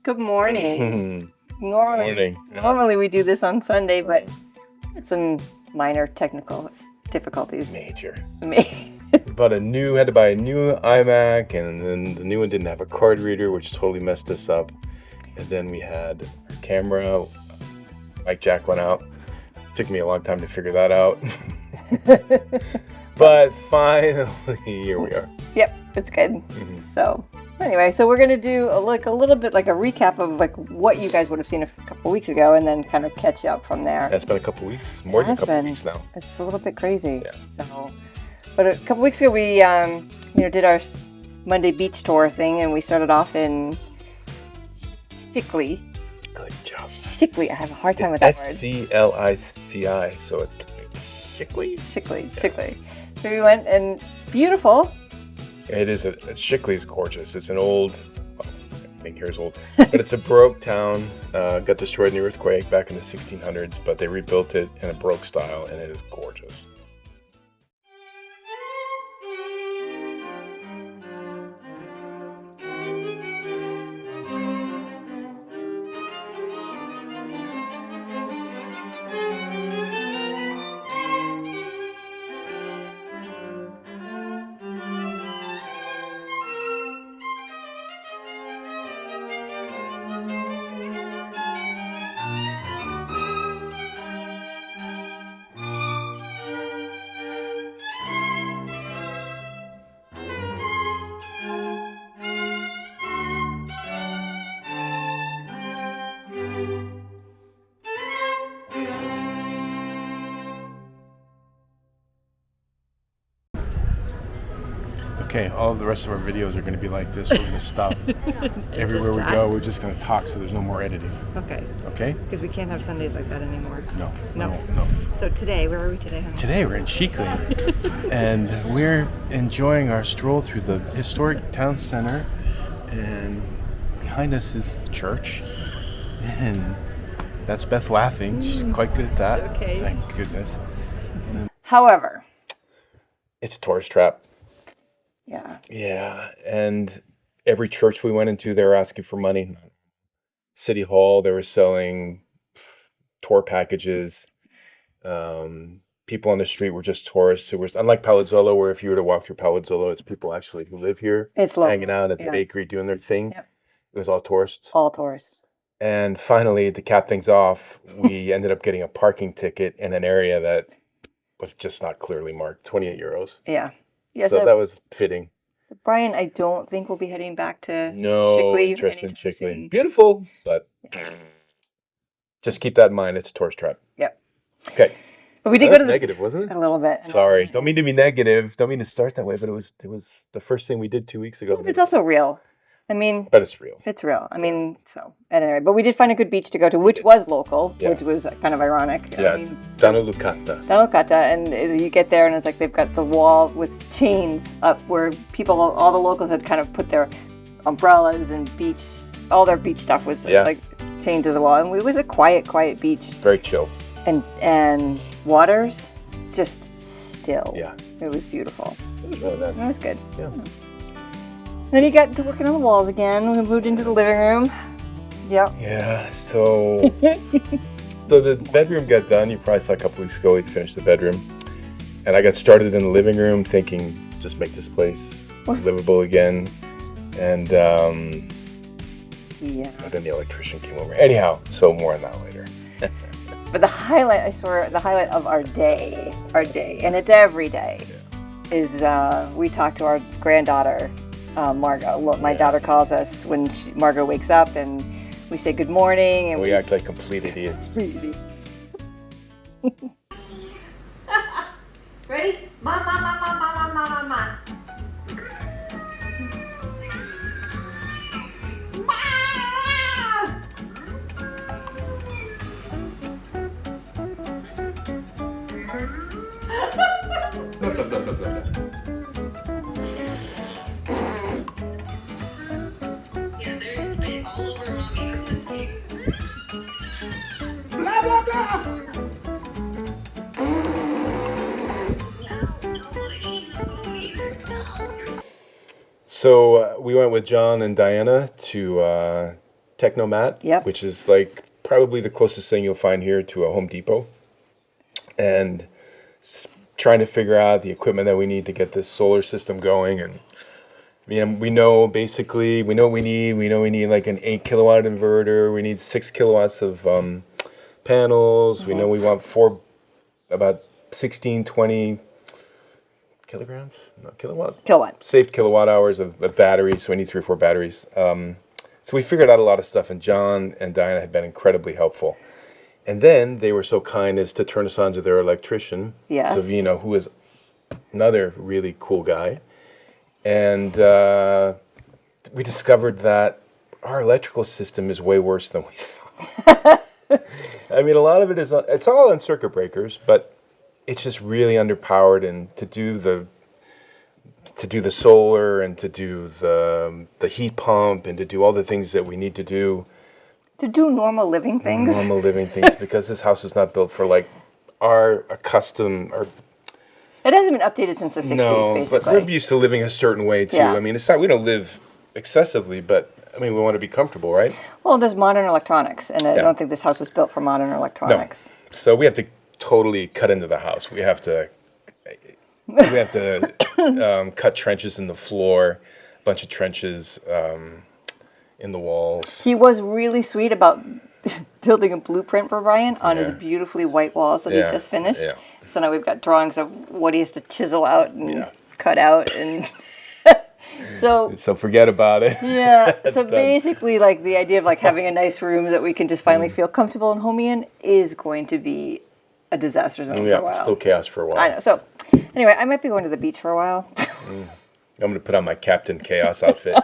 Good morning. Morning. Normally we do this on Sunday, but had some minor technical difficulties. Major. Me. Had to buy a new iMac, and then the new one didn't have a card reader, which totally messed us up. And then we had our camera, mic jack went out. Took me a long time to figure that out. But finally, here we are. Yep, it's good. Mm-hmm. So anyway, we're gonna do a little bit like a recap of like what you guys would have seen a couple weeks ago, and then kind of catch up from there. That's been a couple weeks, more than a couple weeks now. It's a little bit crazy. Yeah. So, but a couple weeks ago we did our Monday beach tour thing, and we started off in Scicli. Good job. Scicli. I have a hard time with that word. Sclici, so it's Scicli. Scicli. So we went, and beautiful. It is. Scicli is gorgeous. It's an old, I think here's old, but it's a Barouque town. Got destroyed in the earthquake back in the 1600s, but they rebuilt it in a Baroque style, and it is gorgeous. Okay, all of the rest of our videos are going to be like this. We're going to stop everywhere we go. We're just going to talk, so there's no more editing. Okay. Okay? Because we can't have Sundays like that anymore. No. So today, where are we today, honey? Today we're in Scicli, and we're enjoying our stroll through the historic town center. And behind us is church, and that's Beth laughing. She's quite good at that. Okay. Thank goodness. However, it's a tourist trap. Yeah. Yeah, and every church we went into, they were asking for money. City Hall, they were selling tour packages. People on the street were just tourists who were, unlike Palazzolo, where if you were to walk through Palazzolo, it's people actually who live here. It's locals, hanging out at the bakery doing their thing. Yep. It was all tourists. All tourists. And finally, to cap things off, we ended up getting a parking ticket in an area that was just not clearly marked, 28 euros. Yeah. So that was fitting. Brian, I don't think we'll be heading back to Scicli. Interest in Scicli. Beautiful, but just keep that in mind. It's a tourist trap. Yep. Okay. But we did go to negative, wasn't it? A little bit. Sorry. Don't mean to be negative. Don't mean to start that way, but it was the first thing we did 2 weeks ago. But it's also real. I mean, but it's real. It's real. I mean, so anyway, but we did find a good beach to go to, which was local, which was kind of ironic. Yeah, Danucata, and you get there and it's like they've got the wall with chains up where all the locals had kind of put their umbrellas and all their beach stuff was like chained to the wall, and it was a quiet beach. Very chill. And waters just still. Yeah. It was beautiful. It was really nice. It was good. Yeah. Then you got to working on the walls again. We moved into the living room. Yep. Yeah, so the bedroom got done. You probably saw a couple weeks ago we finished the bedroom. And I got started in the living room thinking, just make this place livable again. And and then the electrician came over. Anyhow, so more on that later. But the highlight of our day, and it's every day, is we talked to our granddaughter, Margot. My daughter calls us when Margot wakes up, and we say good morning. And we act like complete idiots. Ready? Ma. Yeah, there's spit all over mommy from this cake. Blah, blah, blah. So we went with John and Diana to Technomat, Yep. which is like probably the closest thing you'll find here to a Home Depot. And trying to figure out the equipment that we need to get this solar system going. And we know basically, we know what we need. We know we need like an 8 kilowatt inverter. We need 6 kilowatts of panels. We know we want about 16, 20 kilograms? No, kilowatt? Kilowatt. Saved kilowatt hours of batteries. So we need 3 or 4 batteries. So we figured out a lot of stuff, and John and Diana had been incredibly helpful. And then they were so kind as to turn us on to their electrician, Yes. Savino, who is another really cool guy. And we discovered that our electrical system is way worse than we thought. I mean, a lot of it is, it's all on circuit breakers, but it's just really underpowered. And to do the solar and to do the heat pump and to do all the things that we need to do. To do normal living things. Because this house was not built for like our custom. It hasn't been updated since the 60s, basically. But we're used to living a certain way too. Yeah. I mean, it's not, we don't live excessively, but I mean, we want to be comfortable, right? Well, there's modern electronics, and I don't think this house was built for modern electronics. No. So we have to totally cut into the house. We have to cut trenches in the floor, a bunch of trenches in the walls. He was really sweet about building a blueprint for Brian on his beautifully white walls that he just finished. Yeah. So now we've got drawings of what he has to chisel out and cut out, and so forget about it. yeah. So done. Basically, like the idea of like having a nice room that we can just finally feel comfortable and homey in is going to be a disaster zone for a while. Still chaos for a while. I know. So anyway, I might be going to the beach for a while. I'm going to put on my Captain Chaos outfit.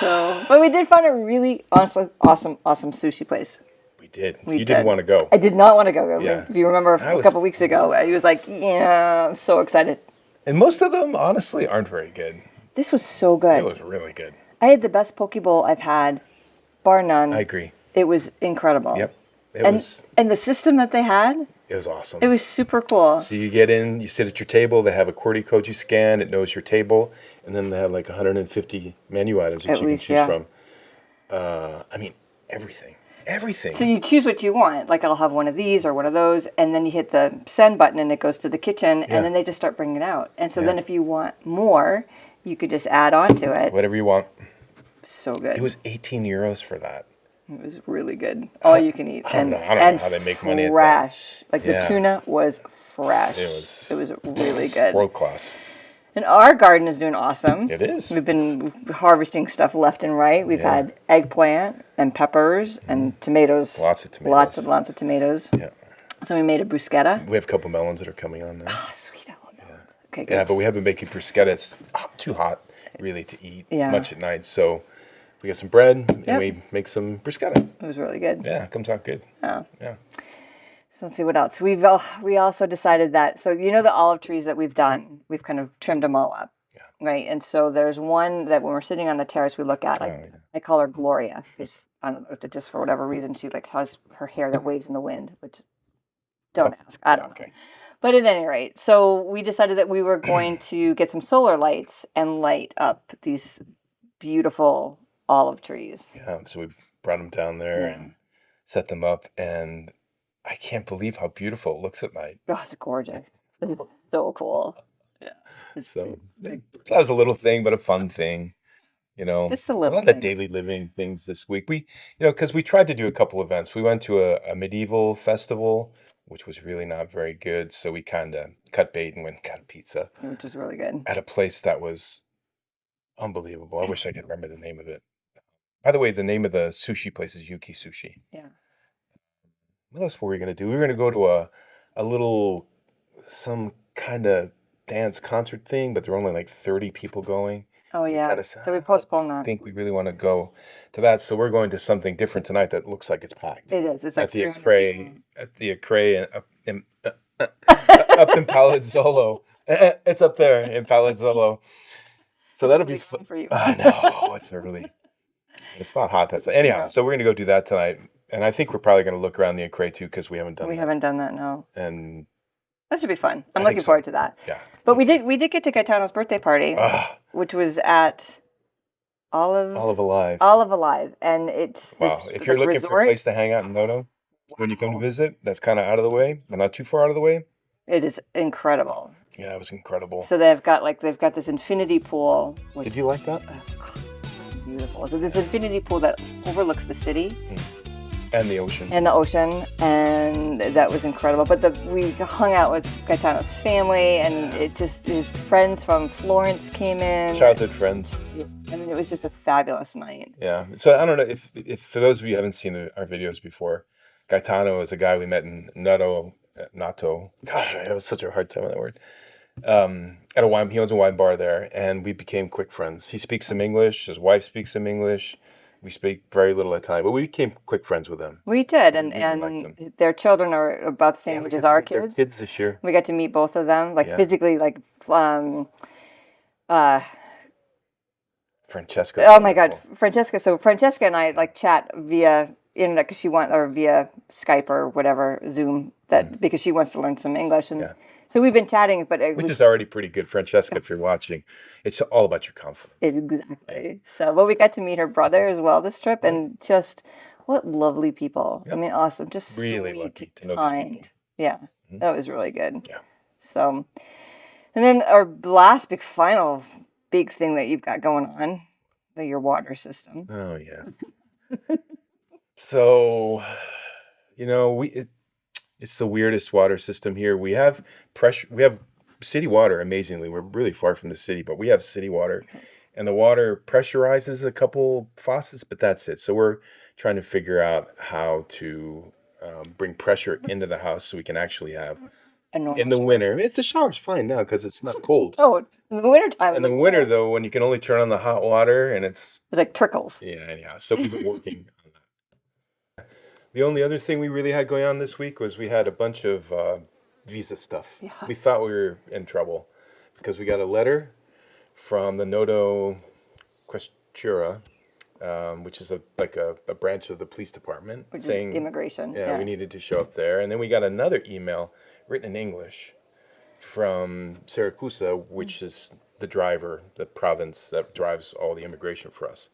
But we did find a really awesome sushi place. We did. You didn't want to go. I did not want to go. Yeah. If you remember a couple weeks ago, he was like, yeah, I'm so excited. And most of them, honestly, aren't very good. This was so good. It was really good. I had the best poke bowl I've had, bar none. I agree. It was incredible. Yep. And the system that they had, it was awesome. it was super cool. So you get in, you sit at your table, they have a QWERTY code you scan, it knows your table, and then they have like 150 menu items that you can choose from. I mean, everything. Everything. So you choose what you want. Like, I'll have one of these or one of those, and then you hit the send button and it goes to the kitchen, and then they just start bringing it out. And so then if you want more, you could just add on to it. Whatever you want. So good. It was 18 euros for that. It was really good. All you can eat. I don't know how they make money at that. Fresh. Like, the tuna was fresh. It was really good. World class. And our garden is doing awesome. It is. We've been harvesting stuff left and right. We've had eggplant and peppers and tomatoes. Lots of tomatoes. Lots of tomatoes. Yeah. So we made a bruschetta. We have a couple melons that are coming on now. Oh, sweet. I love melons. Okay, good. Yeah, but we have been making bruschetta. It's too hot, really, to eat much at night. So we got some bread and we make some bruschetta. It was really good. Yeah, it comes out good. Oh. Yeah. So let's see what else. We also decided that, so you know the olive trees that we've done, we've kind of trimmed them all up. Yeah. Right? And so there's one that when we're sitting on the terrace we look at, I call her Gloria, because I don't know, just for whatever reason she like has her hair that waves in the wind, which don't ask. I don't know. But at any rate, so we decided that we were going to get some solar lights and light up these beautiful olive trees. Yeah, so we brought them down there and set them up, and I can't believe how beautiful it looks at night. Oh, it's gorgeous. It's so cool. Yeah. So that was a little thing, but a fun thing. You know, It's a little lot of daily living things this week. We, because we tried to do a couple events. We went to a medieval festival, which was really not very good. So we kind of cut bait and went and got pizza Which was really good. at a place that was unbelievable. I wish I could remember the name of it. By the way, the name of the sushi place is Yuki Sushi. Yeah. What else were we going to do? We were going to go to a little, some kind of dance concert thing, but there were only like 30 people going. Oh, yeah. kinda So we postponed I that. think we really want to go to that. So we're going to something different tonight that looks like it's packed. It is. It's like At the 300 people. Acre up in Palazzolo. It's up there in Palazzolo. So that'll be fun for you. I know, it's early. It's not hot. Anyhow, so we're going to go do that tonight. And I think we're probably going to look around the Acre too, because we haven't done We that. haven't done that, no. And That should be fun. I'm I think looking so. forward to that. yeah. But we did get to Gaetano's birthday party, Ah, which was at Olive Alive. Olive Alive, and it's Wow. this If you're like, looking for a resort. place to hang out in Noto when you come to visit, that's kind of out of the way, but not too far out of the way. It is incredible. Yeah, it was incredible. So they've got this infinity pool. Which, Did you like that? beautiful. So this infinity pool that overlooks the city And the ocean. and the ocean, and that was incredible. But we hung out with Gaetano's family, and his friends from Florence came in. Childhood friends. I mean, it was just a fabulous night. Yeah. So I don't know if for those of you who haven't seen our videos before, Gaetano is a guy we met in Nato. Gosh, I have such a hard time with that word. He owns a wine bar there, and we became quick friends. He speaks some English. His wife speaks some English. We speak very little Italian, but we became quick friends with them. We did, We liked them. and their children are about the same age as our Their kids. kids this year. We got to meet both of them, like Yeah. physically, like Francesca. oh my God, Francesca. So Francesca and I like chat via internet because via Skype or whatever, Zoom, because she wants to learn some English, and Yeah. so we've been chatting. But Which is already pretty good, Francesca, if you're watching. It's all about your confidence. exactly. So, but we got to meet her brother as well this trip, and just what lovely people. I mean, awesome, just Really sweet, lucky to know these kind. people. Yeah, that was really good. Yeah. So, and then our last final big thing that you've got going on, your water system. Oh yeah. So, it's the weirdest water system here. We have pressure. We have city water. Amazingly, we're really far from the city, but we have city water, and the water pressurizes a couple faucets, but that's it. So we're trying to figure out how to bring pressure into the house so we can actually have in the winter. The shower's fine now because it's not cold. Oh, in the wintertime. In the winter, though, when you can only turn on the hot water and it's like trickles. yeah, anyhow. So we've been working on that. The only other thing we really had going on this week was we had a bunch of visa stuff. Yeah. We thought we were in trouble because we got a letter from the Noto Questura, which is a branch of the police department, Which saying is immigration. we needed to show up there. And then we got another email written in English from Siracusa, which is the province that drives all the immigration for us.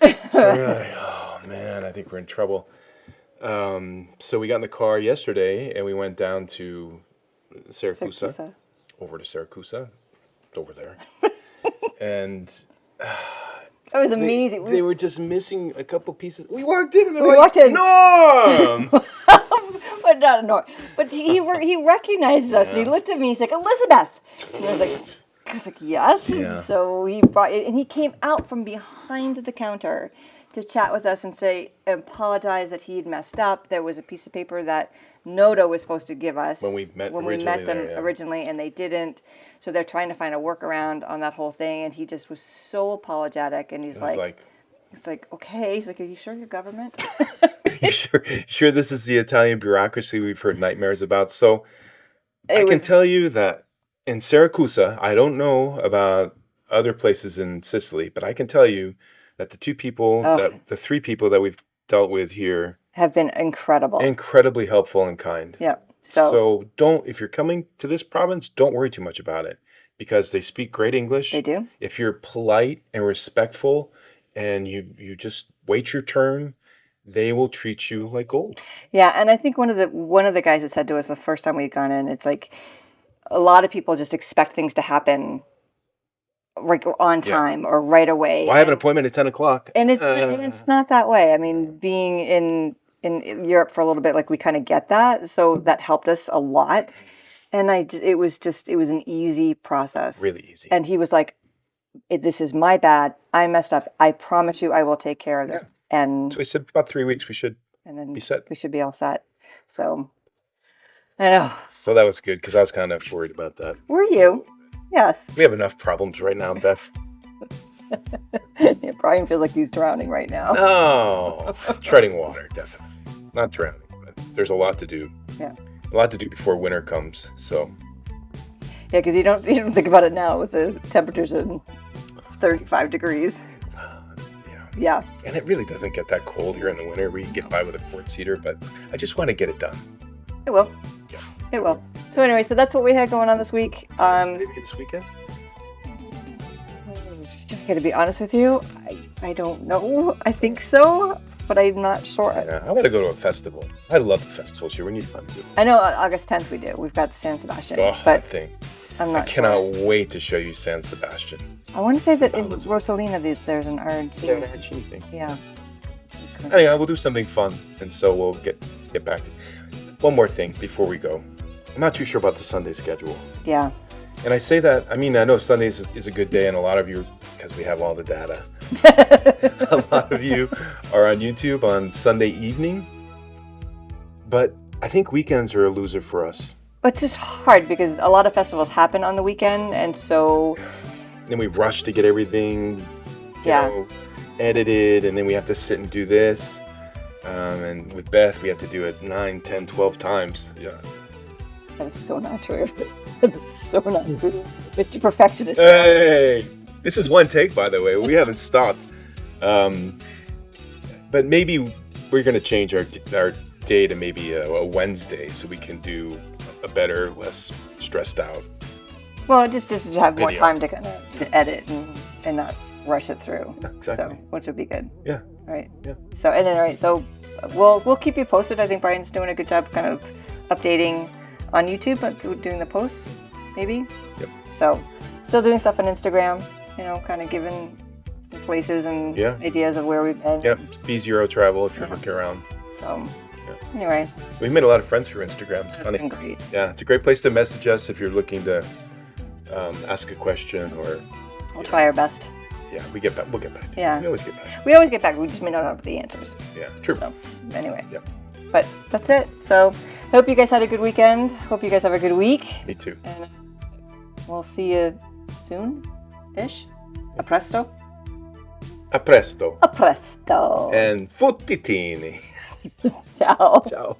So we're like, oh man, I think we're in trouble. So we got in the car yesterday and we went down to Siracusa. Over to Siracusa. It's over there. And it was amazing. They were just missing a couple pieces. We walked in and they're We like, walked in. Norm! But not no. But he recognizes us. And he looked at me. He's like, Elizabeth. And I was like, yes. Yeah. So he brought it, and he came out from behind the counter to chat with us and apologize that he had messed up. There was a piece of paper that Noto was supposed to give us When we met them there, yeah. originally, and they didn't. So they're trying to find a workaround on that whole thing. And he just was so apologetic. And he's it's like, okay. He's like, are you sure you're government? You sure this is the Italian bureaucracy we've heard nightmares about? So I can tell you that in Siracusa, I don't know about other places in Sicily, but I can tell you that the three people that we've dealt with here have been incredibly helpful and kind. Yeah. So if you're coming to this province, don't worry too much about it because they speak great English. They do. If you're polite and respectful and you just wait your turn, they will treat you like gold. Yeah, and I think one of the guys that said to us the first time we'd gone in, it's like a lot of people just expect things to happen like on time or right away. Well, I have an appointment at 10 o'clock. And it's not that way. I mean, being in Europe for a little bit, like we kind of get that, so that helped us a lot. And it was an easy process. Really easy. And he was like, "This is my bad. I messed up. I promise you, I will take care of this." Yeah. And so we said about 3 weeks we should be set. We should be all set. So I know. So that was good because I was kind of worried about that. Were you? Yes. We have enough problems right now, Beth. Yeah, Brian feels like he's drowning right now. No, treading water, definitely. Not drowning, but there's a lot to do. Yeah. A lot to do before winter comes. So. Yeah, because you don't think about it now with the temperatures in 35 degrees. Yeah. And it really doesn't get that cold here in the winter. We can get by with a quartz heater, but I just want to get it done. It will. Yeah. It will. So anyway, so that's what we had going on this week. Maybe this weekend? Okay, to be honest with you, I don't know. I think so, but I'm not sure. Yeah, I want to go to a festival. I love the festivals here. We need fun. I know August 10th we do. We've got San Sebastian, Oh, but that thing. I'm I not cannot sure. wait to show you San Sebastian. I want to say that in Olives. Rosalina there's an Yeah, an Arancini. arancini thing. Yeah. Anyway, we'll do something fun, and so we'll get back to. One more thing before we go. I'm not too sure about the Sunday schedule. Yeah. And I say that, I mean, I know Sundays is a good day, and a lot of you, because we have all the data, a lot of you are on YouTube on Sunday evening. But I think weekends are a loser for us. But it's just hard because a lot of festivals happen on the weekend, and so Then we rush to get everything, you Yeah. know, edited, and then we have to sit and do this. And with Beth, we have to do it 9, 10, 12 times. Yeah. that is so not true. That is so not true. Mr. Perfectionist. Hey! This is one take, by the way. We haven't stopped. But maybe we're going to change our day to maybe a Wednesday so we can do a better, less stressed out. Well, just to have more Video. time to kind of to edit and not rush it through. Exactly. So, which would be good. Yeah. Right. Yeah. So and then right. So we'll keep you posted. I think Brian's doing a good job, kind of updating on YouTube, but doing the posts maybe. Yep. So still doing stuff on Instagram. You know, kind of giving places and Yeah. ideas of where we've been. Yep. B0 travel if you're looking around. So Yeah. anyway, We've made a lot of friends through Instagram. It's it's funny. been great. Yeah, it's a great place to message us if you're looking to ask a question or. We'll try our best. Yeah, we'll get back to you. Yeah. We always get back. We always get back. We just may not have the answers. Yeah, true. So anyway. Yep. But that's it. So hope you guys had a good weekend. Hope you guys have a good week. Me too. And we'll see you soon-ish. A presto. A presto. A presto. And fottitini. Ciao. Ciao.